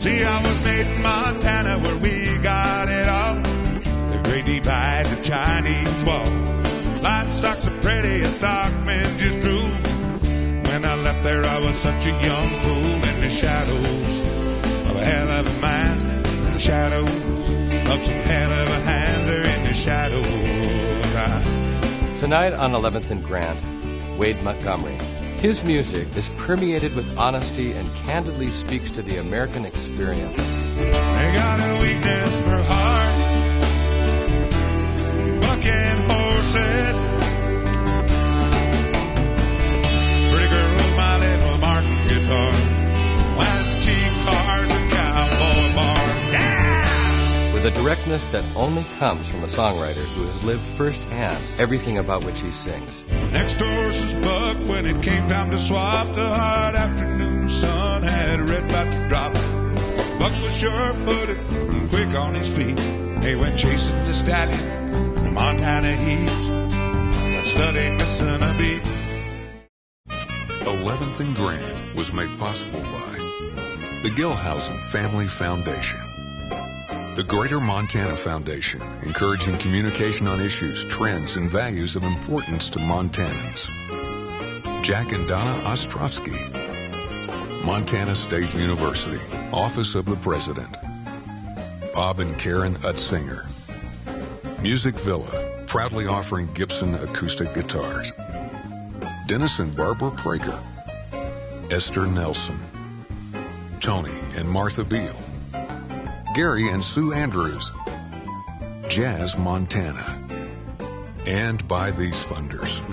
See, I was made in Montana where we got it all. The Great Divide, the Chinese Wall. Livestock's so pretty, a stockman just drool. When I left there, I was such a young fool in the shadows of a hell of a man. In the shadows of some hell of a hands are in the shadows. Tonight on 11th and Grant, Wade Montgomery. His music is permeated with honesty and candidly speaks to the American experience. They got a weakness for heart, bucking horses. Pretty girl, my little Martin guitar, white cheap cars and cowboy bars. Yeah! With a directness that only comes from a songwriter who has lived firsthand everything about which he sings. Next horse's buck when it came time to swap. The hot afternoon sun had red about to drop. Buck was sure-footed and quick on his feet. He went chasing the stallion in the Montana heat. That stud ain't missing a beat. 11th and Grant was made possible by the Gilhousen Family Foundation, the Greater Montana Foundation, encouraging communication on issues, trends, and values of importance to Montanans. Jack and Donna Ostrovsky. Montana State University, Office of the President. Bob and Karen Utzinger. Music Villa, proudly offering Gibson acoustic guitars. Dennis and Barbara Prager. Esther Nelson. Tony and Martha Beal. Gary and Sue Andrews, Jazz Montana, and by these funders.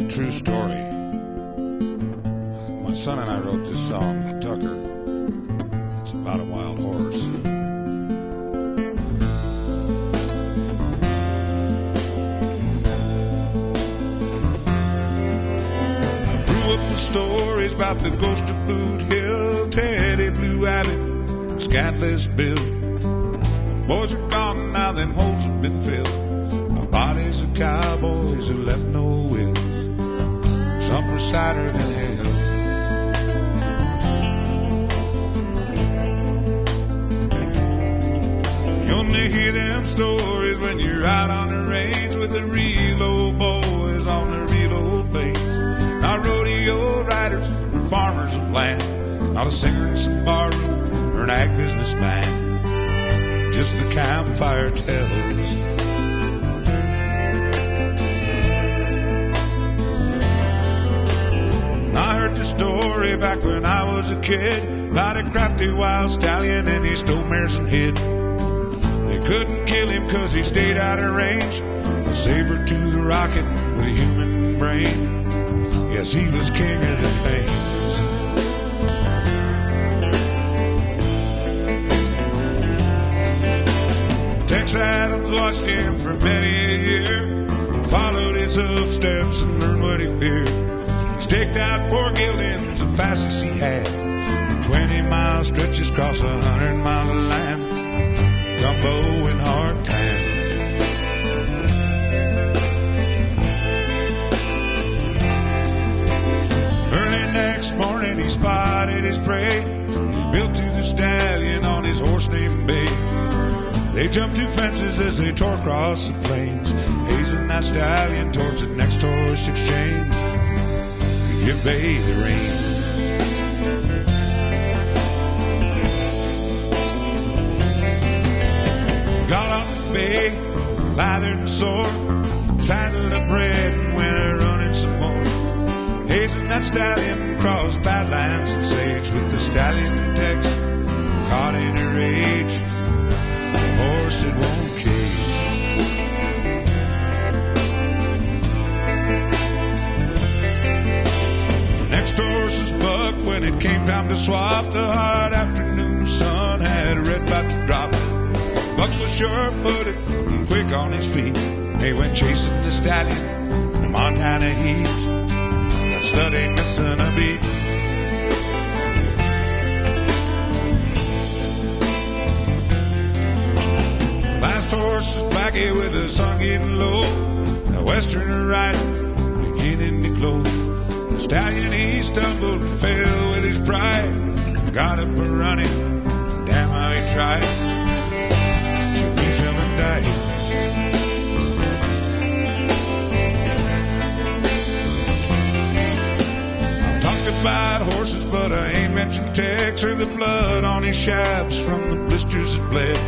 True story. My son and I wrote this song, Tucker. It's about a wild horse. I grew up with stories about the ghost of Boot Hill, Teddy Blue Alley, Scatless Bill. The boys are gone now, them holes have been filled by bodies of cowboys who left no will. Some were sadder than hell. You only hear them stories when you're out on the range with the real old boys on the real old base. Not rodeo riders or farmers of land, not a singer in some barroom or an ag businessman. Just the campfire tells. I heard the story back when I was a kid about a crafty wild stallion and he stole mares and hid. They couldn't kill him cause he stayed out of range. A saber-toothed rocket with a human brain. Yes, he was king of the plains. Tex Adams watched him for many a year, followed his footsteps and learned what he feared. Staked out 4 geldings, the fastest he had. 20-mile stretches across 100 miles of land. Gumbo and hardtack. Early next morning he spotted his prey. He built to the stallion on his horse named Bay. They jumped 2 fences as they tore across the plains, hazing that stallion towards the next horse exchange. Give Bay the reins. Got off the Bay, lathered and sore, saddled up red and went a-running some more. Hazing that stallion across badlands and sage with the stallion and Tex caught in a rage. time to swap. The hot afternoon sun had red about to drop. Buck was sure-footed and quick on his feet. They went chasing the stallion in the Montana heat. That stud ain't missing a beat. Last horse was Blackie with the sun getting low. The western horizon beginning to glow. The stallion, he stumbled and fell with his pride. Got up and running, damn how he tried. He fell and died. I've talked about horses, but I ain't mentioned Tex or the blood on his shafts from the blisters that bled.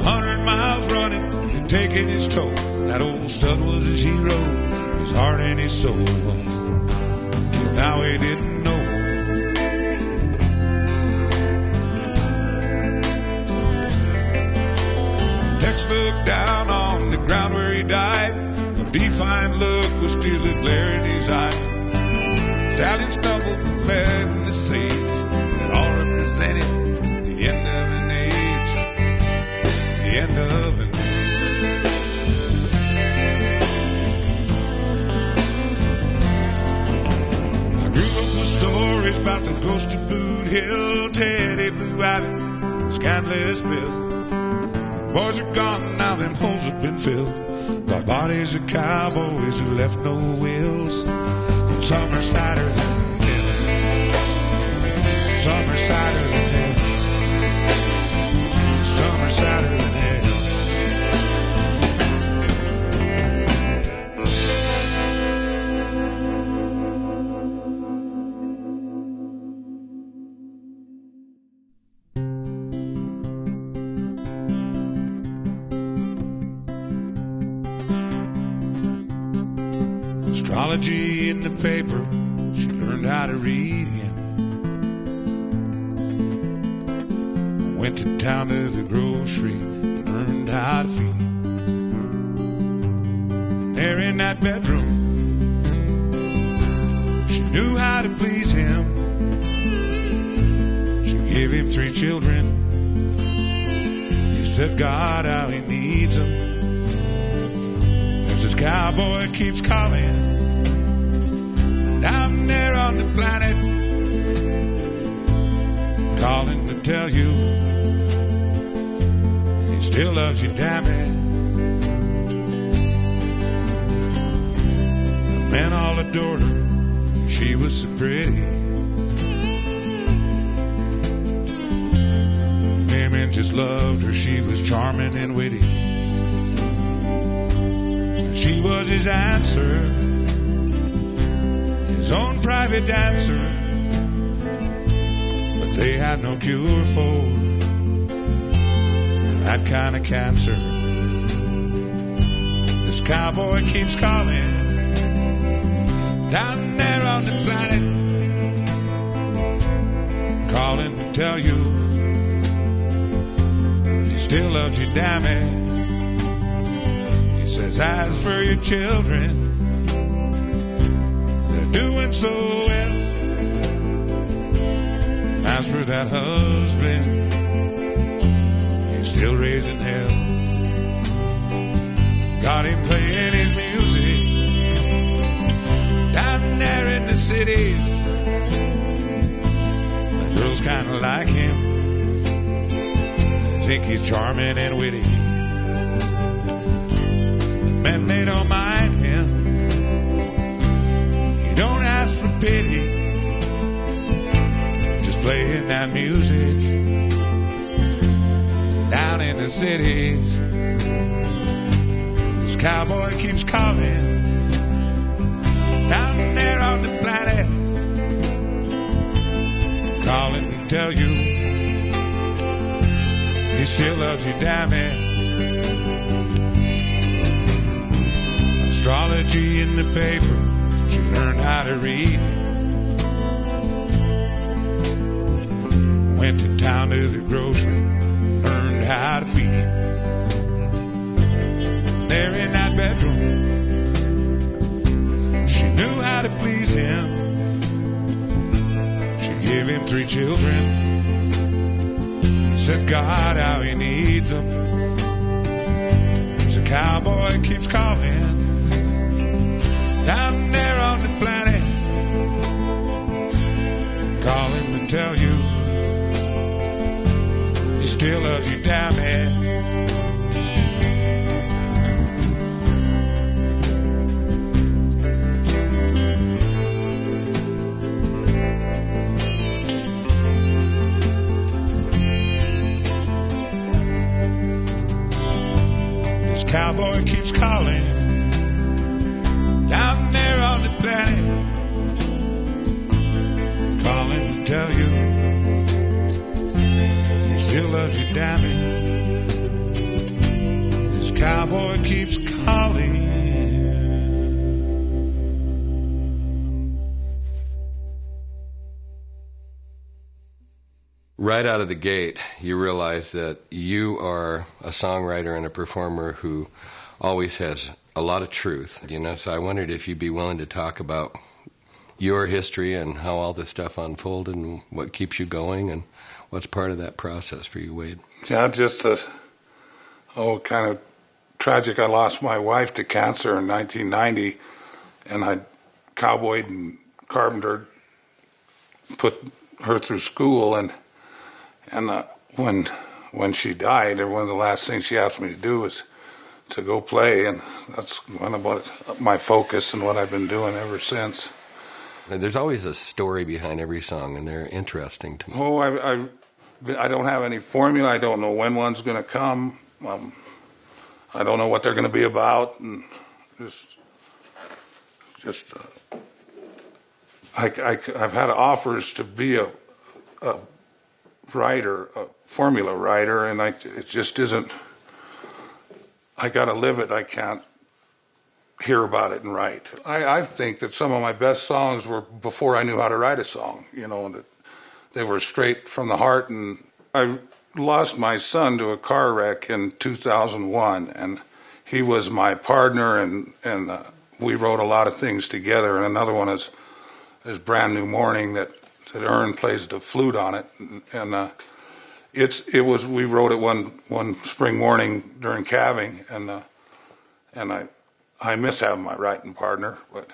100 miles running and taking his toll. That old stud was his hero, his heart and his soul. Till now he didn't know. Tex looked down on the ground where he died. A defiant look was still a glare in his eye. Stallion stumbled and fell in the sage. It all represented the end of an age. The end of an age. I grew up with stories about the ghost of Boot Hill, Teddy Blue Ivy, Scandalous Bill. Boys are gone now, them holes have been filled by bodies of cowboys who left no wills. Some are sadder than hell. Some are sadder than hell. Some are sadder than hell. Astrology in the paper, she learned how to read him. Went to town to the grocery, learned how to feed him. There in that bedroom, she knew how to please him. She gave him 3 children. He said, God, how he needs them. There's this cowboy keeps calling down there on the planet, calling to tell you he still loves you, damn it. The men all adored her, she was so pretty. Women just loved her, she was charming and witty. She was his answer, his own private dancer, but they had no cure for that kind of cancer. This cowboy keeps calling down there on the planet, calling to tell you he still loves you, damn it. He says, as for your children, doing so well. As for that husband, he's still raising hell. Got him playing his music down there in the cities. The girls kind of like him. They think he's charming and witty. The men, they don't mind him. Don't ask for pity, just playing that music down in the cities. This cowboy keeps calling down there on the planet, calling to tell you he still loves you, damn it. Astrology in the paper, she learned how to read. Went to town to the grocery, learned how to feed. There in that bedroom, she knew how to please him. She gave gave him 3 children. Said God how he needs them. So cowboy keeps calling down there on the planet, calling to tell you he still loves you, damn it. Cowboy keeps calling down there on the planet, calling to tell you he still loves you, damn it. This cowboy keeps calling. Right out of the gate, you realize that you are a songwriter and a performer who always has a lot of truth. So I wondered if you'd be willing to talk about your history and how all this stuff unfolded and what keeps you going and what's part of that process for you, Wade. Yeah, just kind of tragic. I lost my wife to cancer in 1990, and I cowboyed and carpentered, put her through school, and when she died, one of the last things she asked me to do was to go play, and that's one of my focus and what I've been doing ever since. There's always a story behind every song, and they're interesting to me. Oh, I don't have any formula. I don't know when one's going to come. I don't know what they're going to be about, and I've had offers to be a writer, a formula writer, and it just isn't. I got to live it. I can't hear about it and write. I think that some of my best songs were before I knew how to write a song. That they were straight from the heart. And I lost my son to a car wreck in 2001, and he was my partner, and we wrote a lot of things together. And another one is Brand New Morning that Ern plays the flute on it, and we wrote it one spring morning during calving, and I miss having my writing partner, but.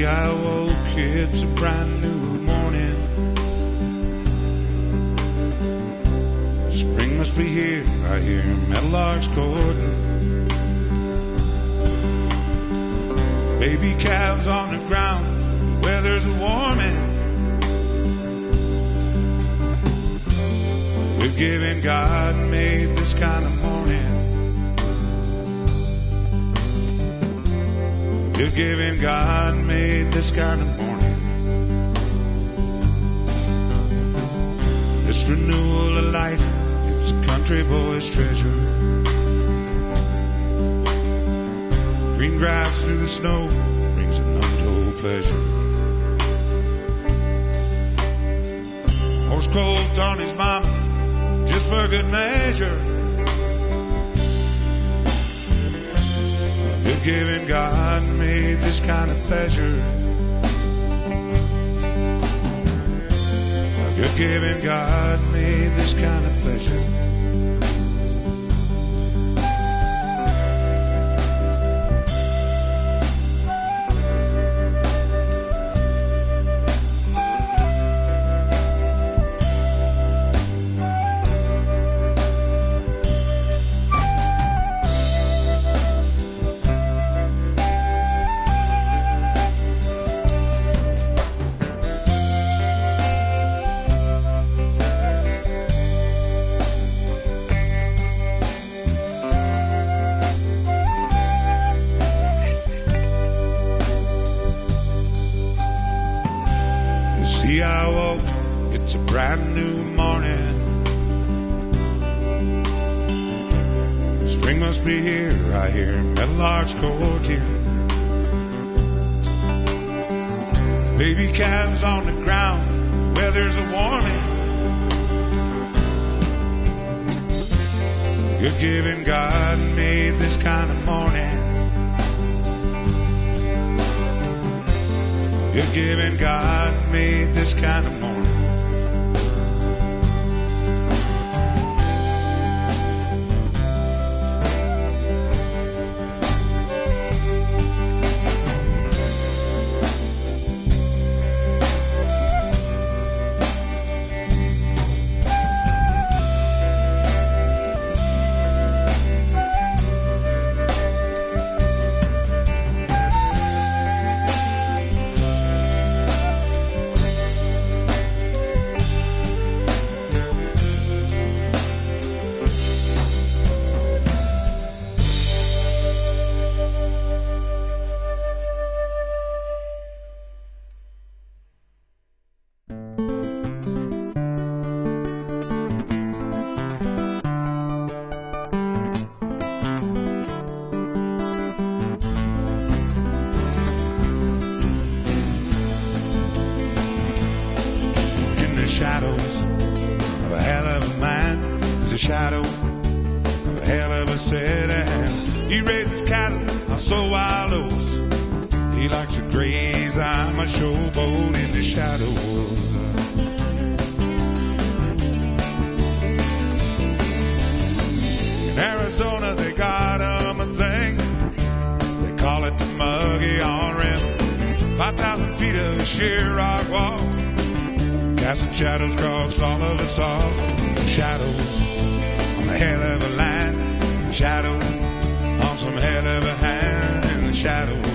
I woke, it's a brand new morning. Spring must be here, I hear meadowlarks courting. Baby calves on the ground, the weather's warming. We're giving God made this kind of morning. We're giving God made this kind of morning. This renewal of life, it's a country boy's treasure. Green grass through the snow brings an untold pleasure. Horse colt on his mama, just for good measure. Good giving God made this kind of pleasure. Good giving God made this kind of pleasure. See, I woke, it's a brand new morning. Spring must be here, I hear meadowlarks courting. Baby calves on the ground, the weather's a warming. Good giving God made this kind of morning. Good giving God made this kind of morning. Shadows of a hell of a man is a shadow of a hell of a city. He raises cattle on so wild oats. He likes to graze. I'm a showboat in the shadows. In Arizona they got a thing. They call it the Muggy on Rim. 5,000 feet of sheer rock wall. Casting shadows across all of us all. Shadows on a hell of a line. Shadows on some hell of a hand. In the shadows.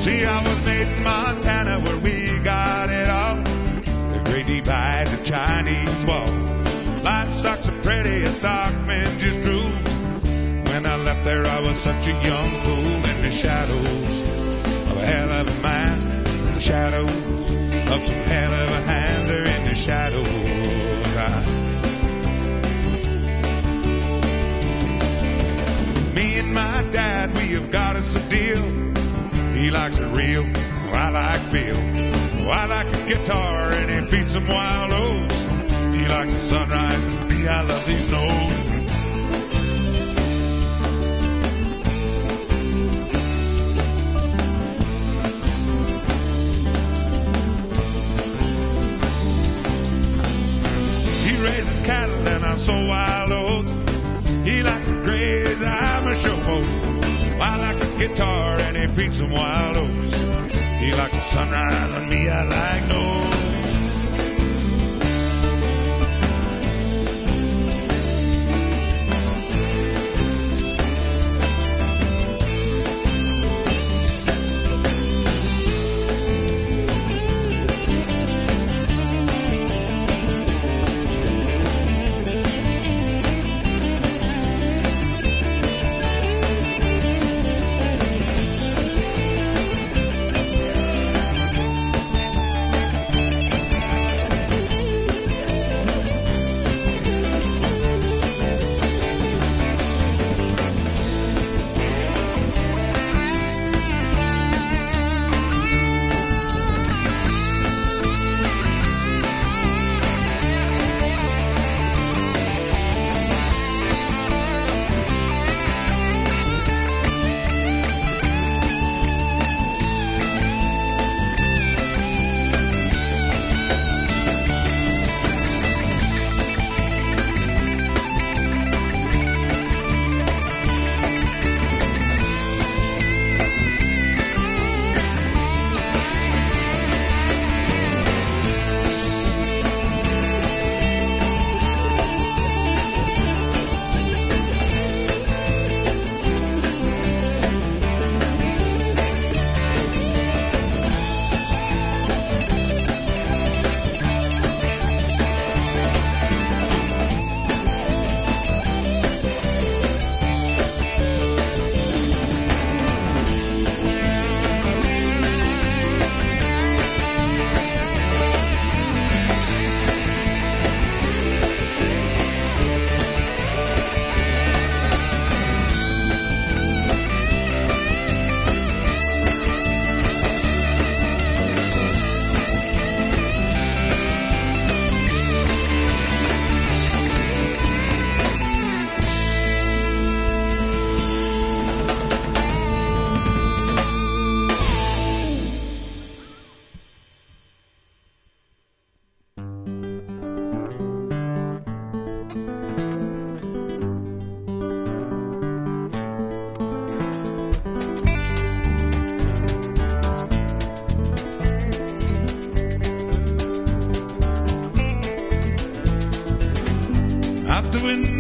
See, I was made in Montana where we got it all. The great divide, the Chinese wall. Livestock's so pretty, a stockman just drooled. When I left there, I was such a young fool. In the shadows of a hell of a man, the shadows of some hell of a hands are in the shadows. Me and my dad, we have got us a deal. He likes it real, I like feel. I like a guitar and he feeds some wild oats. He likes the sunrise, me, I love these notes. Raises cattle and I'm so wild oats. He likes to graze, I'm a showboat. I like a guitar and he feeds some wild oats. He likes the sunrise and me, I like notes.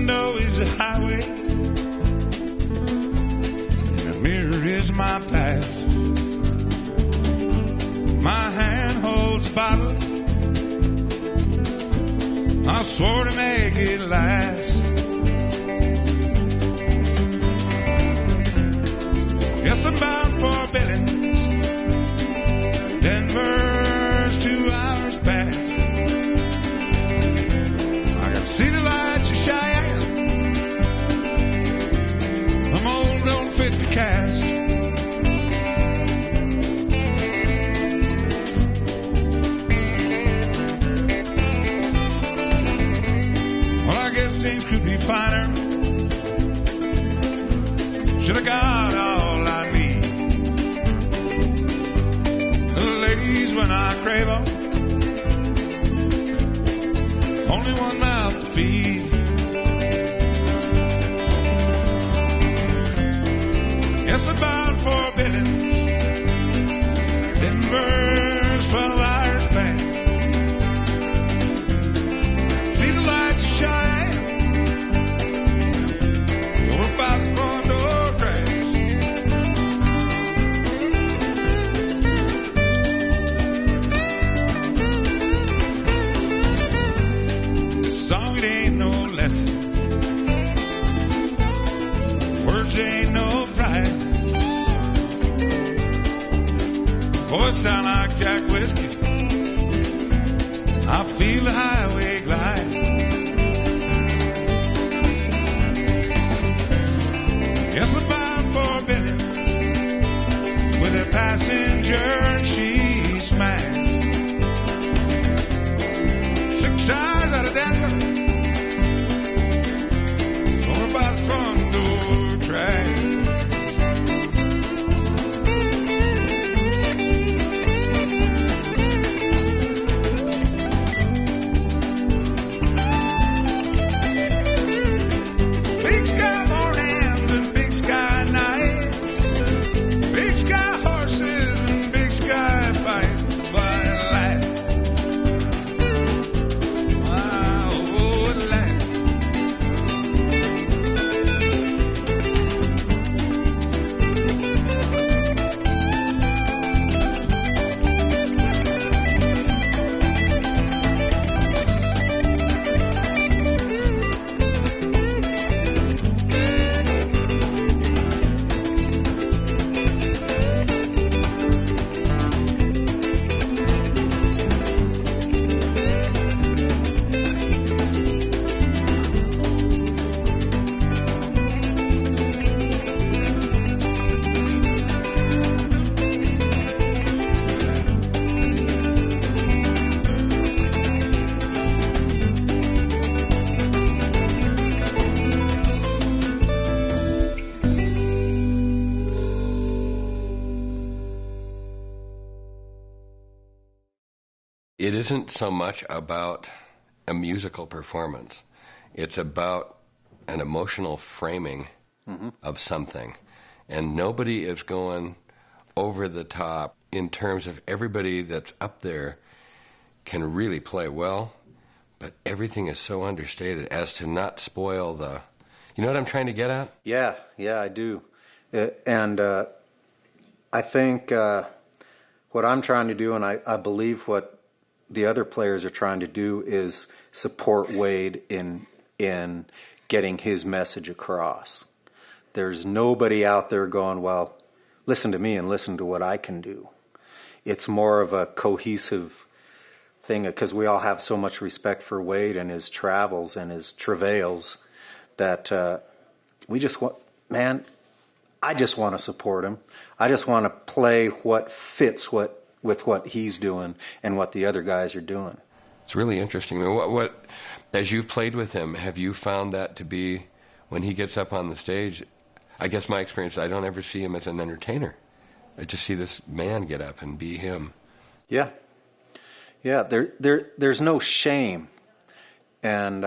window is a highway, and the mirror is my past. My hand holds a bottle, I swore to make it last. Yes, I'm bound for Billings, Denver's 2 hours past. I can see the lights of Cheyenne, the mold don't fit the cast. Well, I guess things could be finer. Should have got all I need. The ladies when I crave them, only one mouth to feed. Yes, I'm bound for Billings, Denver's 12 hours past. See the lights shine, so we're about to go into ain't no price. Voice sound like Jack Whiskey, I feel the highway glide. Yes, I'm bound for Billings with a passenger and she smashed. 6 hours out of Denver, so we're about the front door. Right. Big sky mornings and big sky nights, big sky horses and big sky fights. Why it lasts? Wow, oh, it lasts. It isn't so much about a musical performance. It's about an emotional framing of something. And nobody is going over the top in terms of everybody that's up there can really play well, but everything is so understated as to not spoil the... You know what I'm trying to get at? Yeah, I do. And I think what I'm trying to do, and I believe what the other players are trying to do, is support Wade in getting his message across. There's nobody out there going, well, listen to me and listen to what I can do. It's more of a cohesive thing, because we all have so much respect for Wade and his travels and his travails that we just want, man, I just want to support him. I just want to play what fits with what he's doing and what the other guys are doing. It's really interesting. What, as you've played with him, have you found that to be, when he gets up on the stage, I guess my experience, I don't ever see him as an entertainer. I just see this man get up and be him. Yeah. There's no shame. And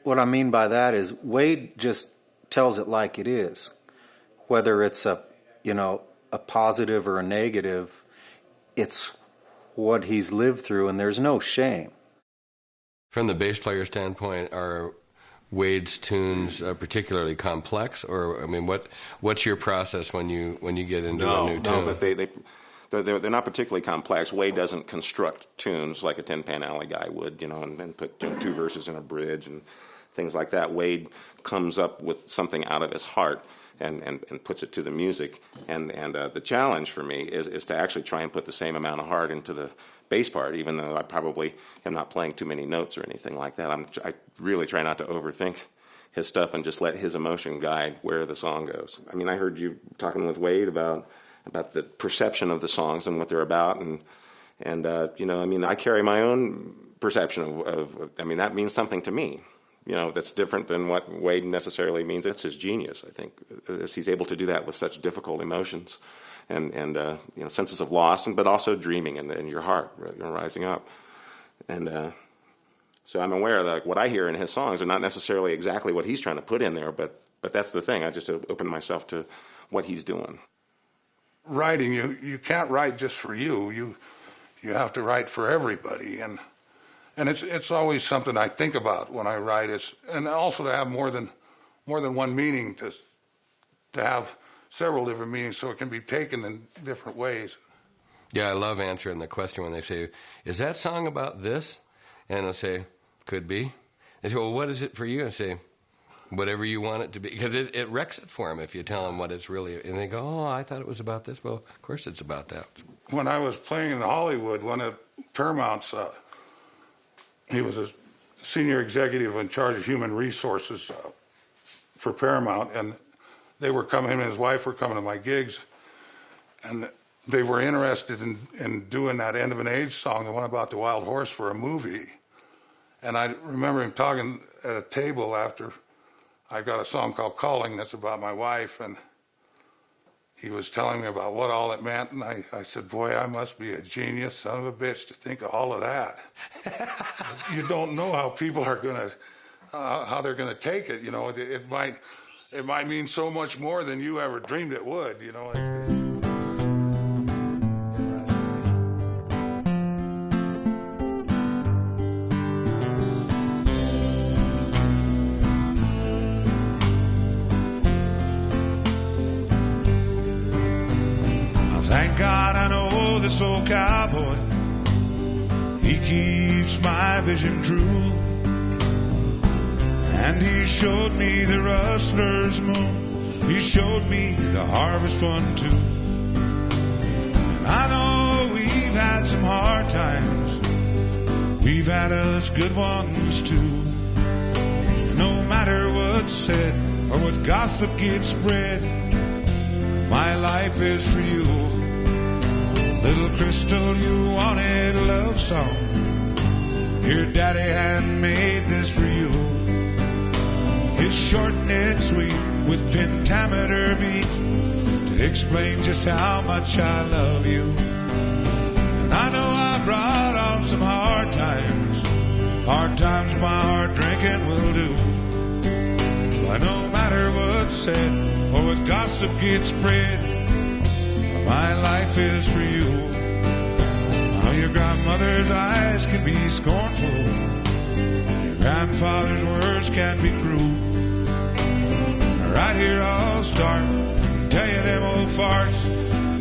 what I mean by that is Wade just tells it like it is. Whether it's a positive or a negative, it's what he's lived through, and there's no shame. From the bass player standpoint, are Wade's tunes particularly complex, or I mean, what's your process when you get into a new tune? No, but they're not particularly complex. Wade doesn't construct tunes like a Tin Pan Alley guy would, and put two verses in a bridge and things like that. Wade comes up with something out of his heart and puts it to the music. And the challenge for me is to actually try and put the same amount of heart into the bass part, even though I probably am not playing too many notes or anything like that. I really try not to overthink his stuff and just let his emotion guide where the song goes. I mean, I heard you talking with Wade about the perception of the songs and what they're about, and I mean, I carry my own perception of I mean, that means something to me. That's different than what Wade necessarily means. That's his genius, I think, is he's able to do that with such difficult emotions and senses of loss, but also dreaming and your heart rising up. And so I'm aware that what I hear in his songs are not necessarily exactly what he's trying to put in there, but that's the thing. I just open myself to what he's doing. Writing, you can't write just for you. You have to write for everybody, and it's always something I think about when I write. And also to have more than one meaning, to have several different meanings, so it can be taken in different ways. Yeah, I love answering the question when they say, "Is that song about this?" And I'll say, "Could be." They say, "Well, what is it for you?" I say, "Whatever you want it to be," because it wrecks it for them if you tell them what it's really. And they go, "Oh, I thought it was about this." Well, of course it's about that. When I was playing in Hollywood, one of Paramount's, he was a senior executive in charge of human resources for Paramount, and they were coming, him and his wife were coming to my gigs, and they were interested in doing that End of an Age song, the one about the wild horse, for a movie. And I remember him talking at a table after I got a song called Calling that's about my wife, and he was telling me about what all it meant, and I said, "Boy, I must be a genius son of a bitch to think of all of that." You don't know how people are going to, how they're going to take it. It might mean so much more than you ever dreamed it would. It's interesting. Thank God I know this old cowboy. He keeps my vision true. And he showed me the rustler's moon. He showed me the harvest one too. And I know we've had some hard times. We've had us good ones too. And no matter what's said or what gossip gets spread, my life is for you. Little Crystal, you wanted a love song. Your daddy had made this for you. It's short and it's sweet with pentameter beat to explain just how much I love you. And I know I brought on some hard times my hard drinking will do. But no matter what's said or what gossip gets spread, my life is for you. I know your grandmother's eyes can be scornful. Your grandfather's words can be cruel. Right here I'll start, tell you them old farts.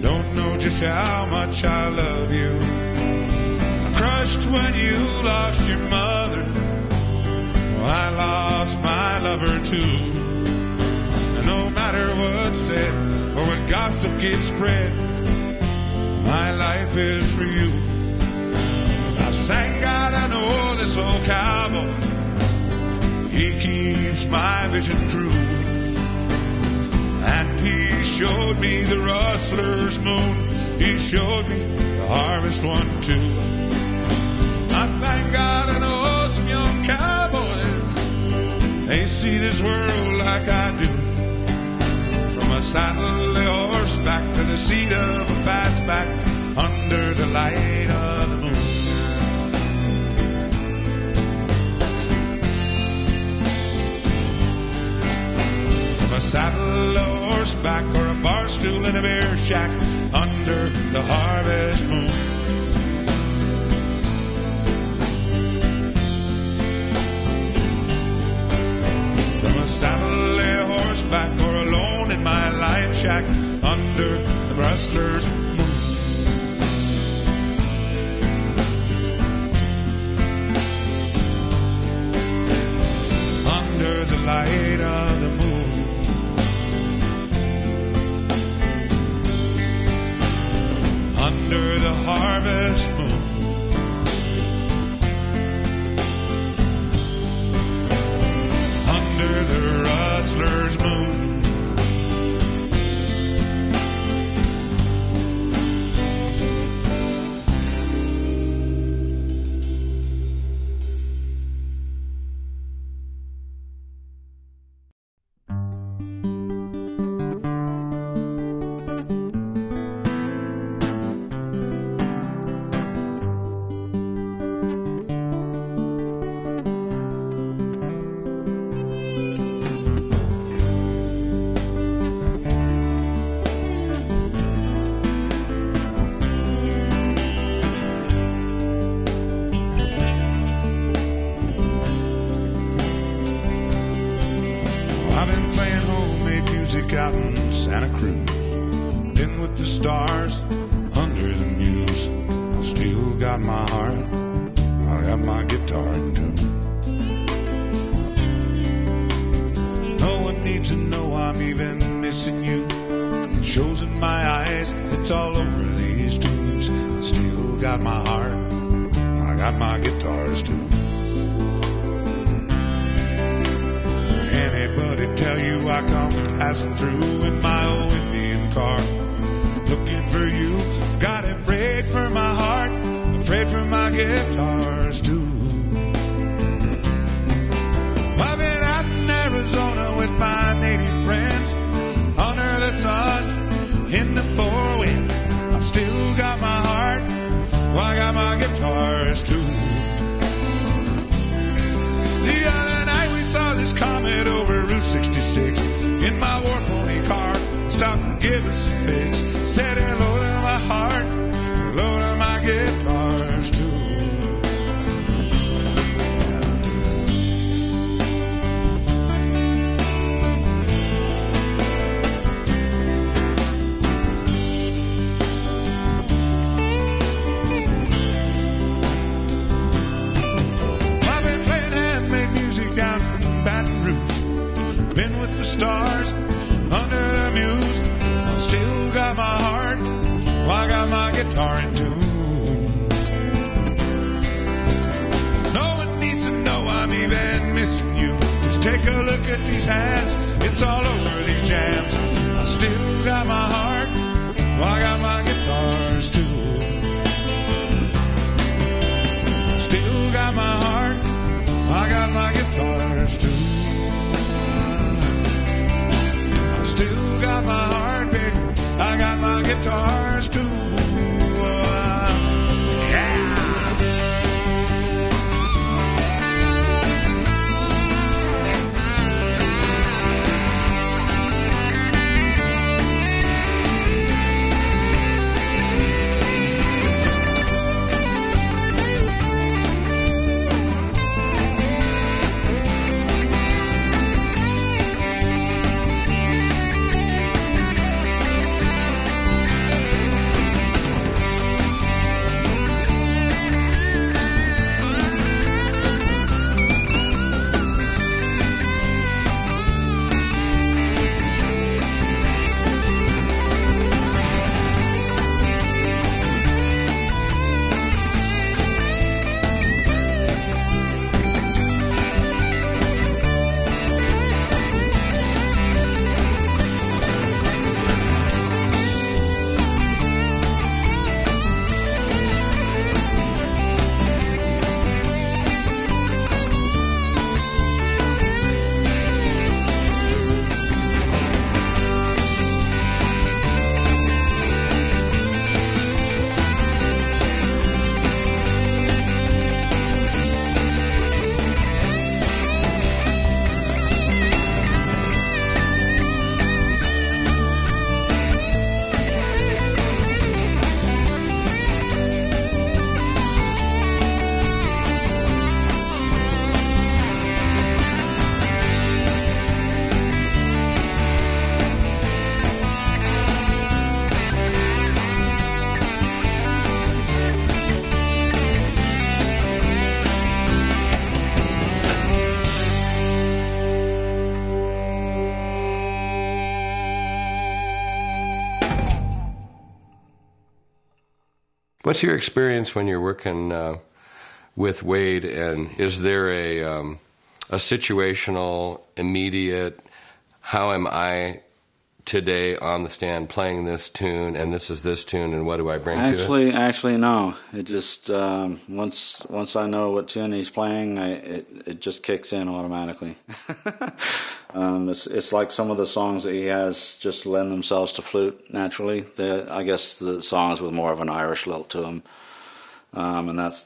Don't know just how much I love you. I crushed when you lost your mother. Well, I lost my lover too. And no matter what's said or what gossip gets spread, my life is for you. I thank God I know this old cowboy. He keeps my vision true. And he showed me the rustler's moon. He showed me the harvest one too. I thank God I know some young cowboys. They see this world like I do. From a saddle horseback to the seat of a fastback under the light of the moon. From a saddle, a horseback, or a bar stool in a beer shack under the harvest moon. under the rustler's moon. Under the light of the moon. Under the harvest moon. Under the rustler's moon. I've been playing homemade music out in Santa Cruz. Been with the stars under the muse. I still got my heart, I got my guitar in tune. No one needs to know I'm even missing you. It shows in my eyes, it's all over these tunes. I still got my heart, I got my guitars too. Anybody tell you I come passing through in my old Indian car, looking for you? Got afraid for my heart, afraid for my guitars too. I've been out in Arizona with my native friends, under the sun, in the four winds. I still got my heart, well, I got my guitars too. The other night we saw this comet over Route 66 in my war pony car. Stopped and gave us a fix. Said hello to my heart, hello to my guitars too. I've been playing handmade music down in Baton Rouge. Been with the stars under the muse. I still got my heart, well, I got my guitar in tune. No one needs to know I'm even missing you. Just take a look at these hands, it's all over these jams. I still got my heart, well, I got my guitars too. I still got my heart, I got my guitars too. I still got my heart, baby, I got my guitars too. Yeah. What's your experience when you're working with Wade, and is there a situational, immediate, how am I today on the stand playing this tune, and this is this tune, and what do I bring to it? Actually, no. It just once I know what tune he's playing, it just kicks in automatically. It's like some of the songs that he has just lend themselves to flute naturally. I guess the songs with more of an Irish lilt to them, and that's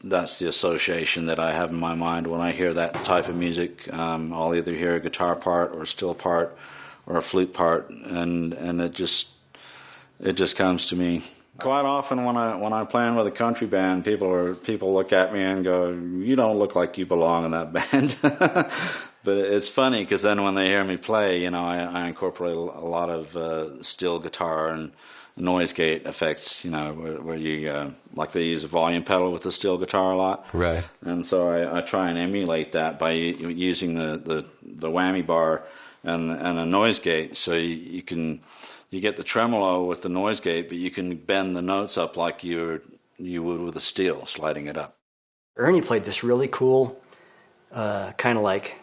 the association that I have in my mind when I hear that type of music. I'll either hear a guitar part or a steel part or a flute part, and it just comes to me. Quite often when I'm playing with a country band, people look at me and go, "You don't look like you belong in that band." But it's funny because then when they hear me play, I incorporate a lot of steel guitar and noise gate effects, where you like they use a volume pedal with the steel guitar a lot, right? And so I try and emulate that by using the whammy bar and a noise gate, so you get the tremolo with the noise gate, but you can bend the notes up like you would with a steel, sliding it up. Ernie played this really cool, kind of like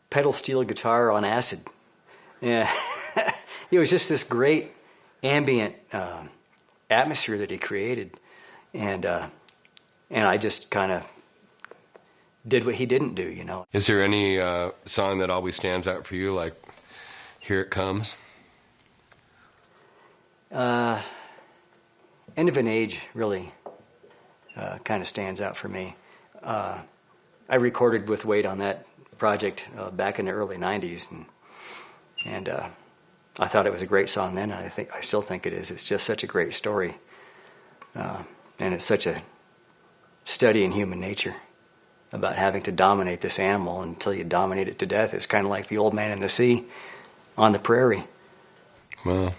pedal steel guitar on acid. Yeah, it was just this great ambient atmosphere that he created, and I just kind of did what he didn't do, Is there any song that always stands out for you, like Here It Comes? End of an Age really kind of stands out for me. I recorded with Wade on that project back in the early 90s, and I thought it was a great song then, and I still think it is. It's just such a great story, and it's such a study in human nature about having to dominate this animal until you dominate it to death. It's kind of like the old man in the sea on the prairie. Well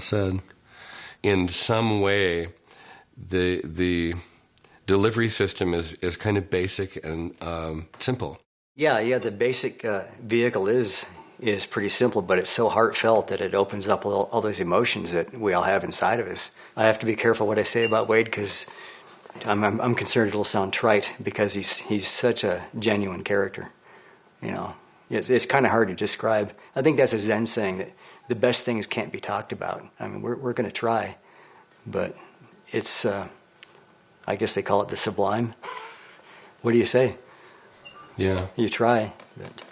said. In some way, the delivery system is kind of basic and simple. Yeah. The basic vehicle is pretty simple, but it's so heartfelt that it opens up all those emotions that we all have inside of us. I have to be careful what I say about Wade because I'm concerned it'll sound trite because he's such a genuine character. It's kind of hard to describe. I think that's a Zen saying that the best things can't be talked about. I mean, we're going to try, but it's I guess they call it the sublime. What do you say? Yeah, you try, but.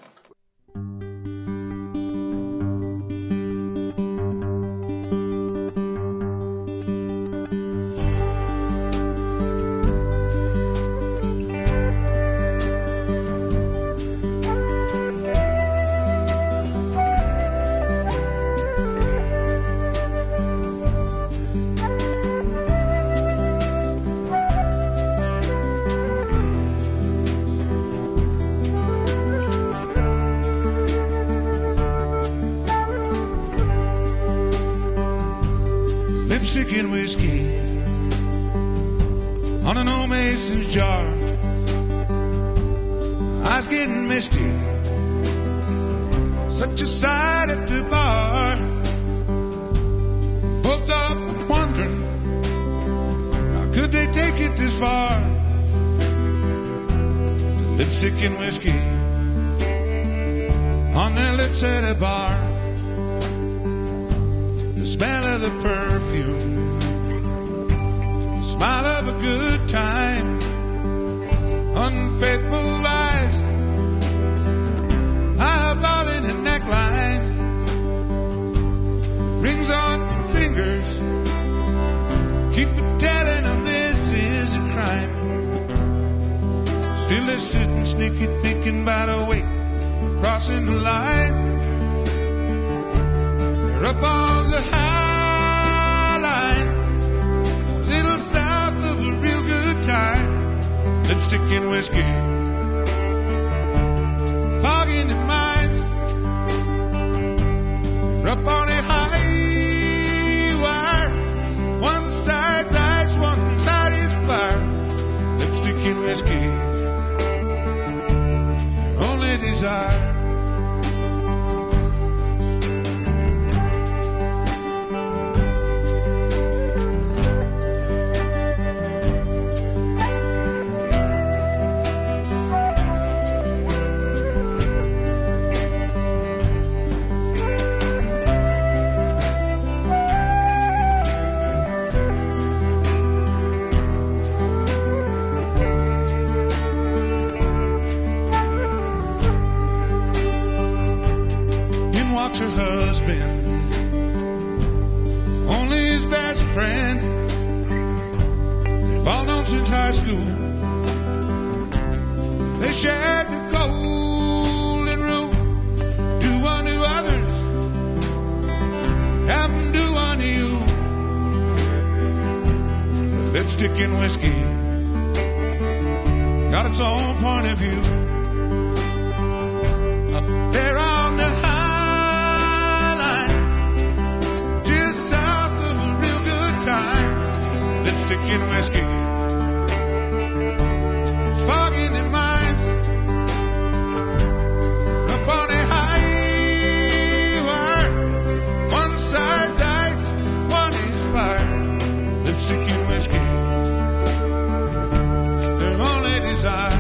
Lipstick and whiskey on an old Mason's jar. Eyes getting misty, such a sight at the bar. Both of them wondering how could they take it this far. The lipstick and whiskey on their lips at a bar. The smell of the perfume, the smile of a good time, unfaithful lies, eyeball in a neckline, rings on your fingers, keep telling them this is a crime. Still they're sitting sneaky thinking about a way of crossing the line. They're up on the high line, a little south of a real good time. Lipstick and whiskey, fog in their minds. They're up on a high wire, one side's ice, one side is fire. Lipstick and whiskey, their only desire. known since high school. They shared the golden rule. Do unto others, have them do unto you. Lipstick and whiskey got its own point of view. Up there on the high line, just south of a real good time. Lipstick and whiskey, fogging their minds. Up on a high wire, one side's ice, one is fire. Lipstick and whiskey, their only desire.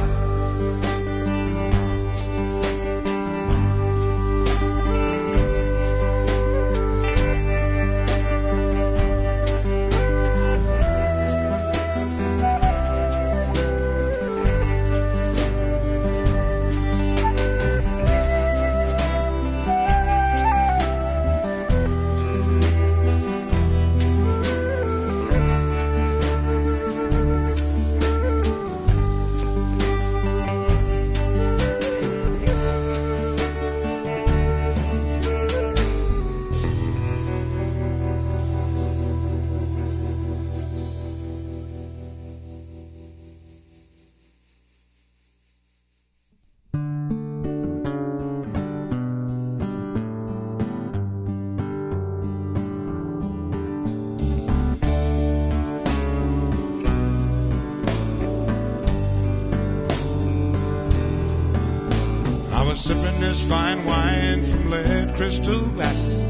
I was sipping this fine wine from lead crystal glasses.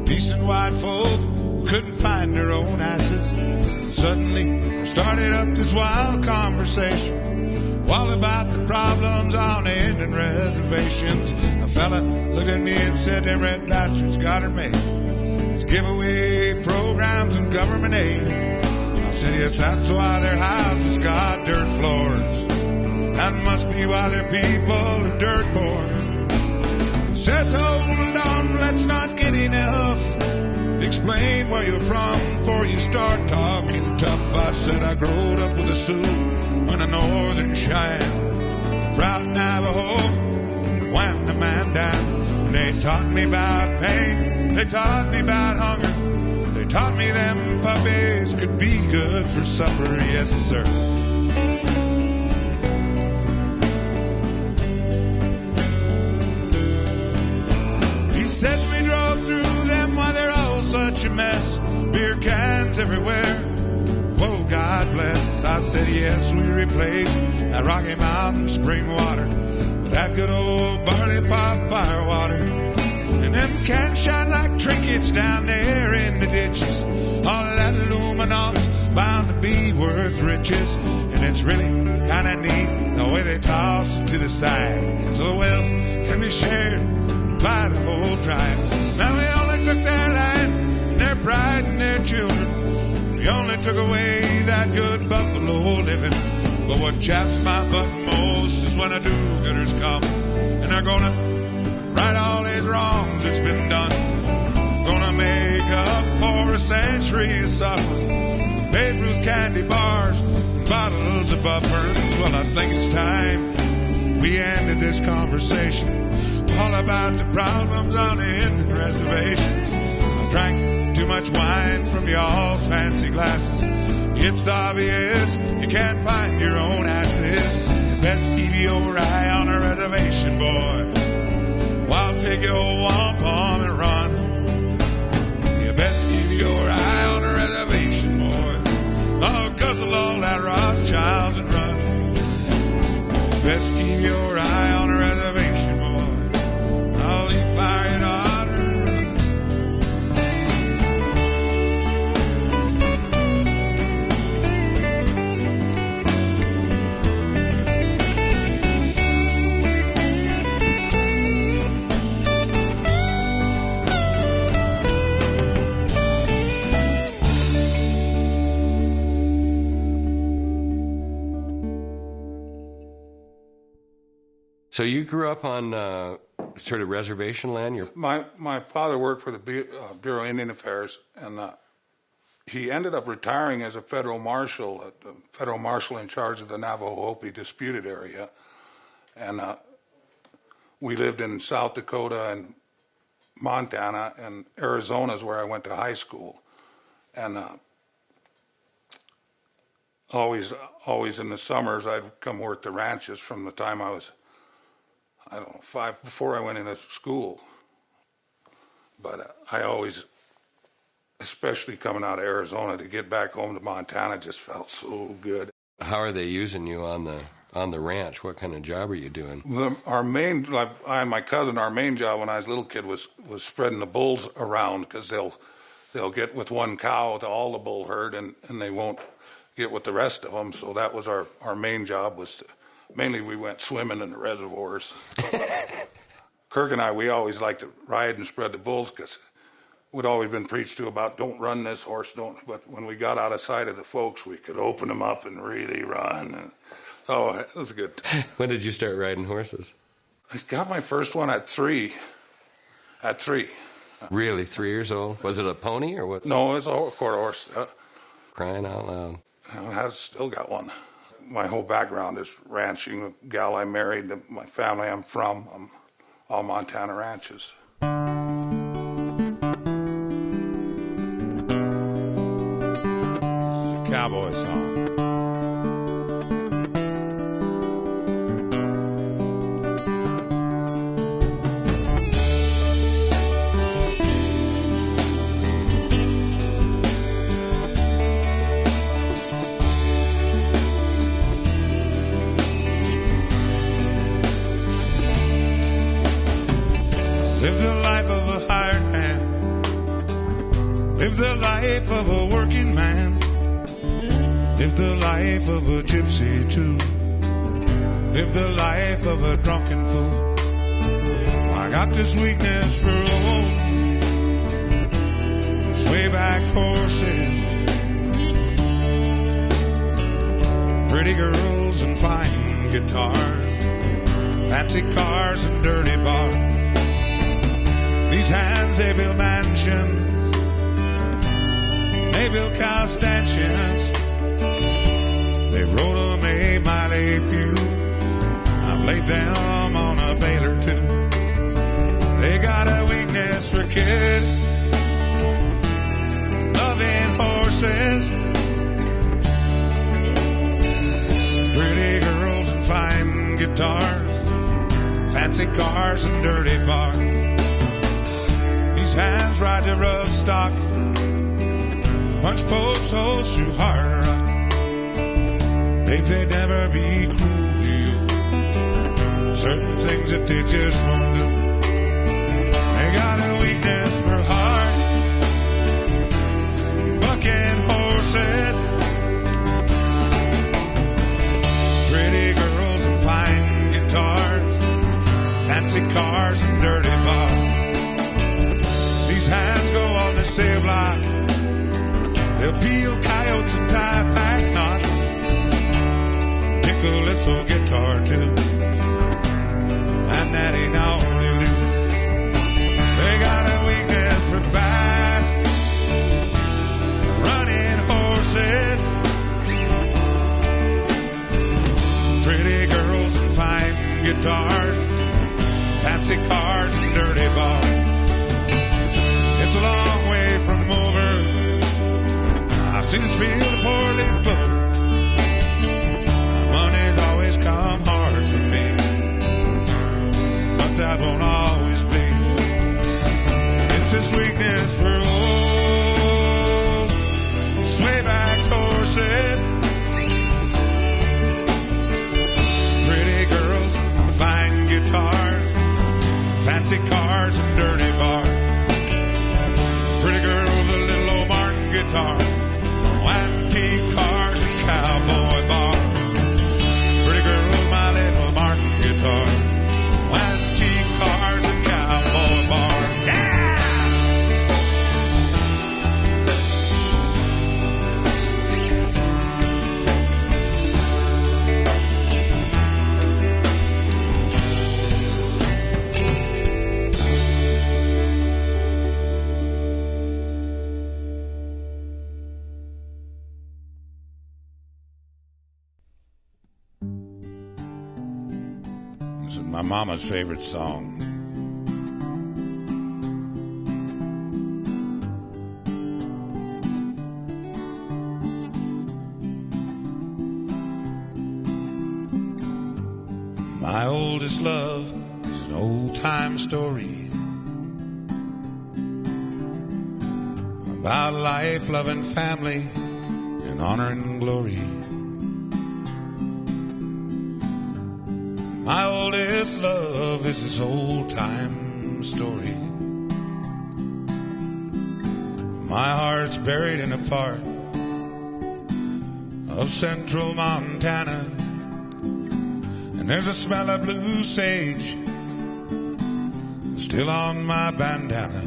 Decent white folk who couldn't find their own asses. And suddenly I started up this wild conversation, all about the problems on the Indian reservations. A fella looked at me and said, them red bastards got her made. It's giveaway programs and government aid. I said, yes, that's why their houses got dirt floors. That must be why their people are dirt poor. Says, hold on, let's not get enough. Explain where you're from before you start talking tough. I said, I growed up with a Sioux and a Northern Cheyenne, a proud Navajo, wham the man down. And they taught me about pain, they taught me about hunger, they taught me them puppies could be good for supper, yes sir. Says we drove through them while they're all such a mess. Beer cans everywhere. Whoa, God bless. I said, yes, we replaced that Rocky Mountain spring water with that good old barley pop fire water. And them cans shine like trinkets down there in the ditches. All of that aluminum's bound to be worth riches. And it's really kind of neat the way they toss it to the side, so the wealth can be shared by the whole tribe. Now they only took their land, their pride, and their children. They only took away that good buffalo living. But what chaps my butt most is when the do-gooders come, and they're gonna right all these wrongs that's been done. Gonna make up for a century of suffering with Babe Ruth candy bars and bottles of buffers. Well, I think it's time we ended this conversation all about the problems on the Indian reservations. I drank too much wine from y'all's fancy glasses. It's obvious you can't find your own asses. You best keep your eye on a reservation, boy. Well, I'll take your wampum and run. You best keep your eye on a reservation, boy. Oh, guzzle all that Rothschilds and run. You best keep your eye on a reservation, boy. I'll eat by your daughter and run. So you grew up on sort of reservation land? My father worked for the Bureau of Indian Affairs, and He ended up retiring as a federal marshal, in charge of the Navajo-Hopi disputed area. And we lived in South Dakota and Montana, and Arizona is where I went to high school. And always in the summers, I'd come work the ranches from the time I was, 5, before I went into school. But I always, especially coming out of Arizona, to get back home to Montana just felt so good. How are they using you on the ranch? What kind of job are you doing? Our main, like I and my cousin, our main job when I was a little kid was spreading the bulls around, because they'll get with one cow to all the bull herd, and they won't get with the rest of them. So that was our main job. Mainly we went swimming in the reservoirs. Kirk and I, we always liked to ride and spread the bulls, because we'd always been preached to about don't run this horse, don't. But when we got out of sight of the folks, we could open them up and really run. And so it was good. When did you start riding horses? I got my first one at 3. Really, 3 years old? Was it a pony or what? No, it's a quarter horse. Crying out loud. I've still got one. My whole background is ranching. The gal I married, my family I'm from, all Montana ranches. This is a cowboy song. Live the life of a hired hand. Live the life of a working man. Live the life of a gypsy too. Live the life of a drunken fool. I got this weakness for old swayback horses, pretty girls and fine guitars, fancy cars and dirty bars. These hands, they build mansions, they build cow stanchions, they rode them a mighty few. I've laid them on a bale or two. They got a weakness for kids, loving horses, pretty girls and fine guitars, fancy cars and dirty bars. These hands ride the rough stock, punch post holes through hard rock. Babe, they'd never be cruel to you. Certain things that they just won't do. They got a weakness for hard bucking horses, pretty girls and fine guitars, fancy cars and dirty bars. These hands go on the sale block, they'll peel coyotes and tie pack knots, tickle this old guitar too, and that ain't all they do. They got a weakness for fast running horses, pretty girls and fine guitars, fancy cars and dirty bars. It's a long way from over. I've seen this field of four-leaf clover. Money's always come hard for me, but that won't always be. It's this weakness for old swayback horses, pretty girls, fine guitars, fancy cars and dirty bars. Pretty girls, a little old Martin guitar, antique cars and cowboy bars. Pretty girls, my little Martin guitar, antique cars and cowboy bars. Yeah! It's my mama's favorite song. My oldest love is an old-time story about life, love, and family, and honor and glory. My oldest love is this old-time story. My heart's buried in a part of central Montana, and there's a smell of blue sage still on my bandana.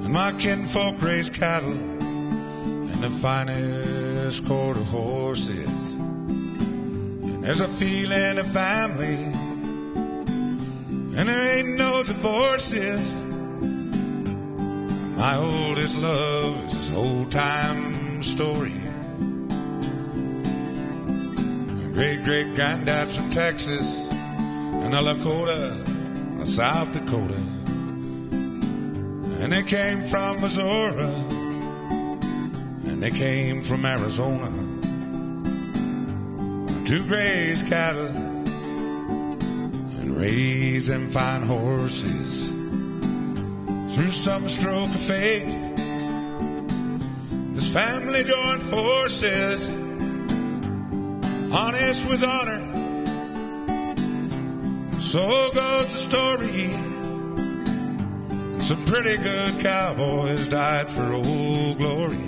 And my kinfolk raise cattle and the finest quarter horses. And there's a feeling of family, and there ain't no divorces. My oldest love is this old-time story. Great-great-granddad's from Texas and a Lakota, South Dakota. And they came from Missouri, and they came from Arizona to graze cattle and raise them fine horses. Through some stroke of fate, this family joined forces, honest with honor. So goes the story. Some pretty good cowboys died for Old Glory,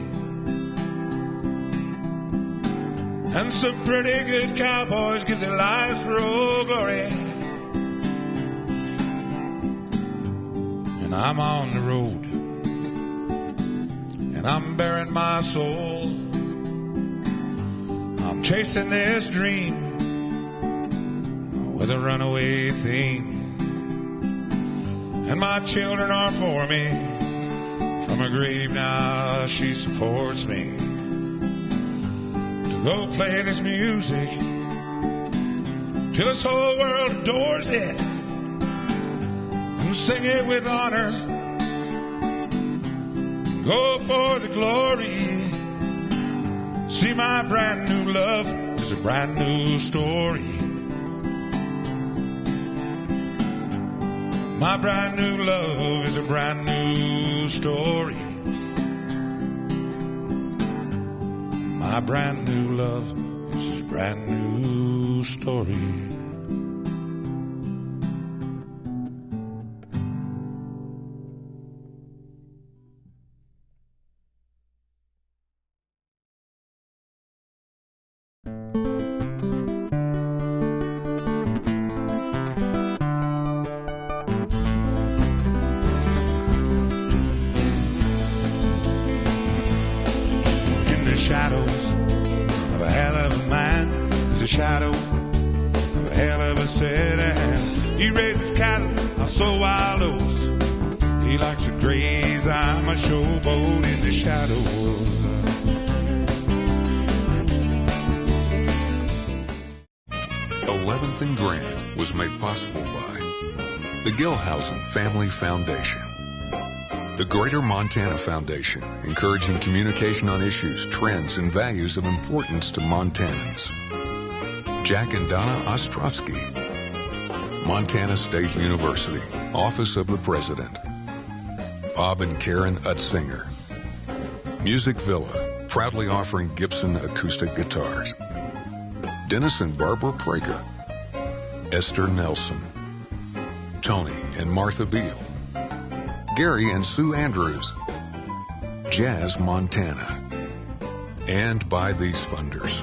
and some pretty good cowboys give their lives for Old Glory. And I'm on the road, and I'm bearing my soul. I'm chasing this dream with a runaway theme. And my children are for me. From her grave now she supports me to go play this music till this whole world adores it, and sing it with honor, go for the glory. See, my brand new love is a brand new story. My brand new love is a brand new story. My brand new love is a brand new story. Shadows of a hell of a man is a shadow of a hell of a city. He raises cattle on so wild oats. He likes to graze. I'm a showboat in the shadows. 11th and Grand was made possible by the Gilhousen Family Foundation, the Greater Montana Foundation, encouraging communication on issues, trends, and values of importance to Montanans. Jack and Donna Ostrovsky, Montana State University, Office of the President. Bob and Karen Utzinger, Music Villa, proudly offering Gibson acoustic guitars. Dennis and Barbara Prager, Esther Nelson, Tony and Martha Beal, Gary and Sue Andrews, Jazz Montana, and by these funders.